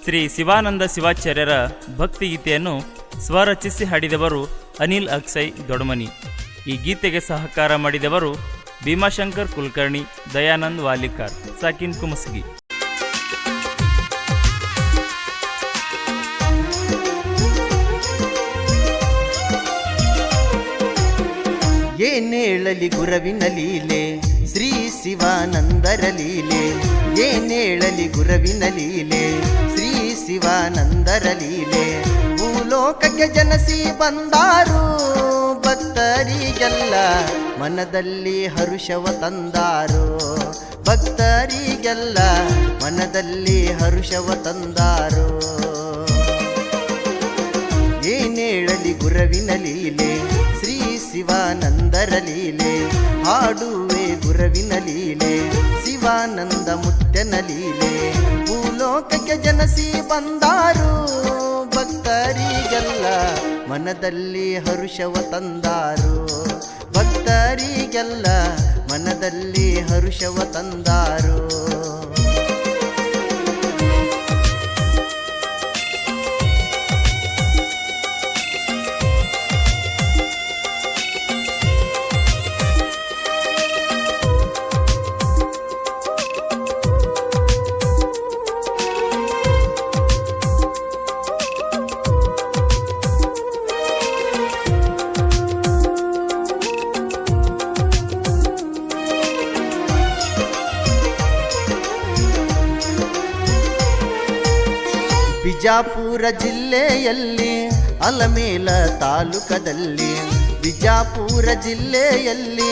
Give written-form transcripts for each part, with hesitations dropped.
ಶ್ರೀ ಶಿವಾನಂದ ಶಿವಾಚಾರ್ಯರ ಭಕ್ತಿಗೀತೆಯನ್ನು ಸ್ವರಚಿಸಿ ಹಾಡಿದವರು ಅನಿಲ್ ಅಕ್ಷಯ್ ದೊಡ್ಮನಿ. ಈ ಗೀತೆಗೆ ಸಹಕಾರ ಮಾಡಿದವರು ಭೀಮಾಶಂಕರ್ ಕುಲಕರ್ಣಿ, ದಯಾನಂದ್ ವಾಲಿಕಾರ್, ಸಾಕಿನ್ ಕುಮಸ್ಗಿ. ಏನೇಳಲಿ ಗುರವಿನ ಲೀಲೆ ಶ್ರೀ ಶಿವಾನಂದರ ಲೀಲೆ, ಏನೇಳಲಿ ಗುರವಿನ ಲೀಲೆ ಶ್ರೀ ಶಿವಾನಂದರ ಲೀಲೆ. ಭೂಲೋಕಕ್ಕೆ ಜನಸಿ ಬಂದಾರು ಭಕ್ತರಿಗೆಲ್ಲ ಮನದಲ್ಲಿ ಹರುಷವ ತಂದಾರು, ಭಕ್ತರಿಗೆಲ್ಲ ಮನದಲ್ಲಿ ಹರುಷವ ತಂದಾರು. ಏನೇಳಲಿ ಗುರವಿನ ಲೀಲೆ ಶ್ರೀ ಶಿವಾನಂದರ ಲೀಲೆ, ಹಾಡುವೆ ಗುರವಿನ ಲೀಲೆ ಶಿವಾನಂದ ಮುತ್ತನ ಲೀಲೆ. ಭೂಲೋಕಕ್ಕೆ ಜನಸಿ ಬಂದಾರು ಭಕ್ತರಿಗೆಲ್ಲ ಮನದಲ್ಲಿ ಹರುಷವ ತಂದಾರು, ಭಕ್ತರಿಗೆಲ್ಲ ಮನದಲ್ಲಿ ಹರುಷವ ತಂದಾರು. ಬಿಜಾಪುರ ಜಿಲ್ಲೆಯಲ್ಲಿ ಅಲಮೇಲ ತಾಲೂಕದಲ್ಲಿ, ಬಿಜಾಪುರ ಜಿಲ್ಲೆಯಲ್ಲಿ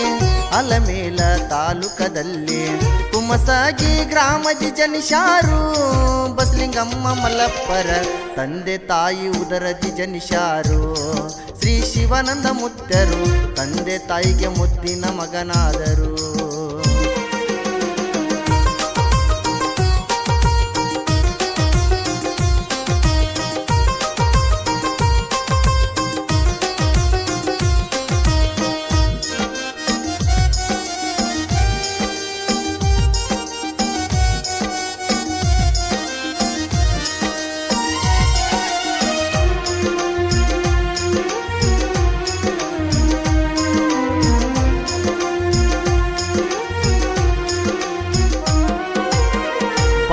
ಅಲಮೇಲ ತಾಲೂಕದಲ್ಲಿ ಕುಮಸಗಿ ಗ್ರಾಮದಿ ಜನಿಷಾರು ಬಸಲಿಂಗಮ್ಮ ಮಲ್ಲಪ್ಪರ ತಂದೆ ತಾಯಿ ಉದರದಿ ಜನಿಷಾರು. ಶ್ರೀ ಶಿವಾನಂದ ಮುತ್ತರು ತಂದೆ ತಾಯಿಗೆ ಮುದ್ದಿನ ಮಗನಾದರು.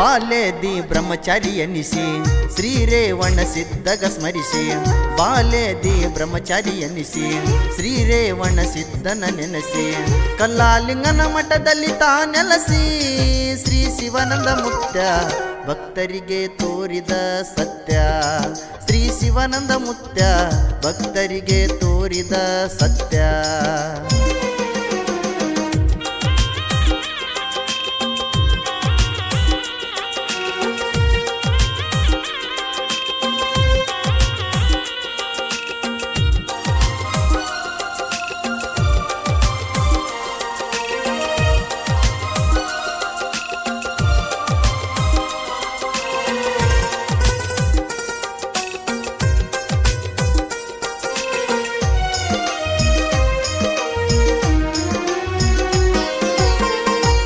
ಬಾಲ್ಯದಿ ಬ್ರಹ್ಮಚಾರಿ ಎನ್ನಿಸಿ ಶ್ರೀ ರೇವಣ ಸಿದ್ಧಗ ಸ್ಮರಿಸಿ, ಬಾಲ್ಯದಿ ಬ್ರಹ್ಮಚಾರಿ ಎನ್ನಿಸಿ ಶ್ರೀ ರೇವಣ ಸಿದ್ಧನ ನೆನೆಸಿ, ಕಲ್ಲಾಲಿಂಗನ ಮಠದಲ್ಲಿ ತಾನೆಲಸಿ ಶ್ರೀ ಶಿವಾನಂದ ಮುತ್ಯ ಭಕ್ತರಿಗೆ ತೋರಿದ ಸತ್ಯ. ಶ್ರೀ ಶಿವಾನಂದ ಮುತ್ಯ ಭಕ್ತರಿಗೆ ತೋರಿದ ಸತ್ಯ.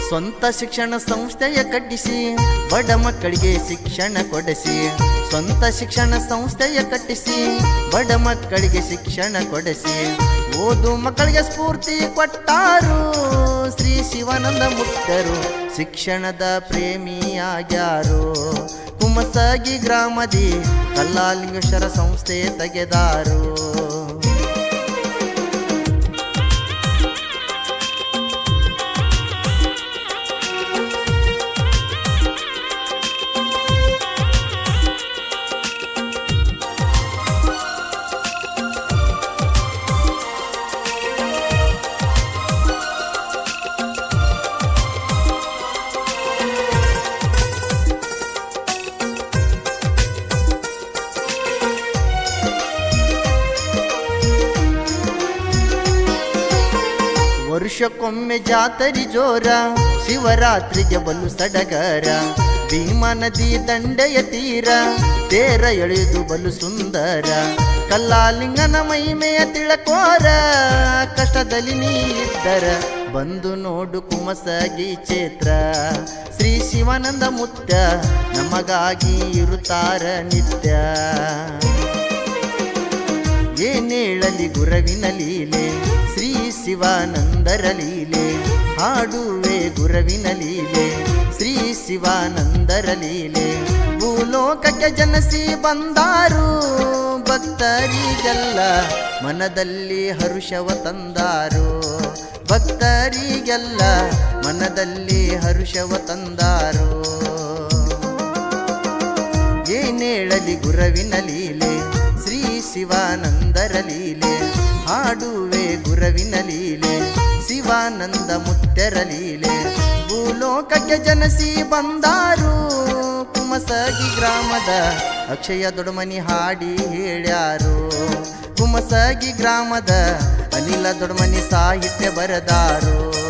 ಸ್ವಂತ ಶಿಕ್ಷಣ ಸಂಸ್ಥೆಯ ಕಟ್ಟಿಸಿ ಬಡ ಮಕ್ಕಳಿಗೆ ಶಿಕ್ಷಣ ಕೊಡಿಸಿ, ಸ್ವಂತ ಶಿಕ್ಷಣ ಸಂಸ್ಥೆಯ ಕಟ್ಟಿಸಿ ಬಡ ಮಕ್ಕಳಿಗೆ ಶಿಕ್ಷಣ ಕೊಡಿಸಿ, ಓದು ಮಕ್ಕಳಿಗೆ ಸ್ಫೂರ್ತಿ ಕೊಟ್ಟಾರು ಶ್ರೀ ಶಿವಾನಂದ ಮುತ್ತರು ಶಿಕ್ಷಣದ ಪ್ರೇಮಿಯಾಗ್ಯಾರು. ಕುಮಸಗಿ ಗ್ರಾಮದಿ ಕಲ್ಲಾಲಿಂಗೇಶ್ವರ ಸಂಸ್ಥೆ ತೆಗೆದಾರು. ವರ್ಷಕ್ಕೊಮ್ಮೆ ಜಾತರಿ ಜೋರ, ಶಿವರಾತ್ರಿಗೆ ಬಲು ಸಡಗರ, ಭೀಮಾ ನದಿ ದಂಡೆಯ ತೀರ ತೇರ ಎಳೆದು ಬಲು ಸುಂದರ. ಕಲ್ಲಾಲಿಂಗನ ಮಹಿಮೆಯ ತಿಳಕೋರ, ಕಷ್ಟದಲ್ಲಿ ನೀ ಇದ್ದರ ಬಂದು ನೋಡು ಕುಮಸಗಿ ಕ್ಷೇತ್ರ. ಶ್ರೀ ಶಿವಾನಂದ ಮುತ್ಯ ನಮಗಾಗಿ ಇರುತ್ತಾರ ನಿತ್ಯ. ಏನೇಳಲಿ ಗುರವಿನ ಲೀಲೆ, ಶ್ರೀ ಶಿವಾನಂದರ ಲೀಲೆ. ಹಾಡುವೆ ಗುರವಿನ ಲೀಲೆ, ಶ್ರೀ ಶಿವಾನಂದರ ಲೀಲೆ. ಭೂಲೋಕಕ್ಕೆ ಜನಸಿ ಬಂದಾರು, ಭಕ್ತರಿಗೆಲ್ಲ ಮನದಲ್ಲಿ ಹರುಷವ ತಂದಾರು. ಭಕ್ತರಿಗೆಲ್ಲ ಮನದಲ್ಲಿ ಹರುಷವ ತಂದಾರು. ಏನೇಳಲಿ ಗುರವಿನ ಲೀಲೆ, ಶ್ರೀ ಶಿವಾನಂದರ ಲೀಲೆ. ಹಾಡುವೆ ಗುರವಿನ ಲೀಲೆ, ಶಿವಾನಂದ ಮುತ್ಯರ ಲೀಲೆ. ಭೂಲೋಕಕ್ಕೆ ಜನಸಿ ಬಂದಾರು, ಕುಮಸಗಿ ಗ್ರಾಮದ ಅಕ್ಷಯ ದೊಡ್ಮನಿ ಹಾಡಿ ಹೇಳ್ಯಾರು. ಕುಮಸಗಿ ಗ್ರಾಮದ ಅನಿಲ ದೊಡ್ಮನಿ ಸಾಹಿತ್ಯ ಬರೆದಾರು.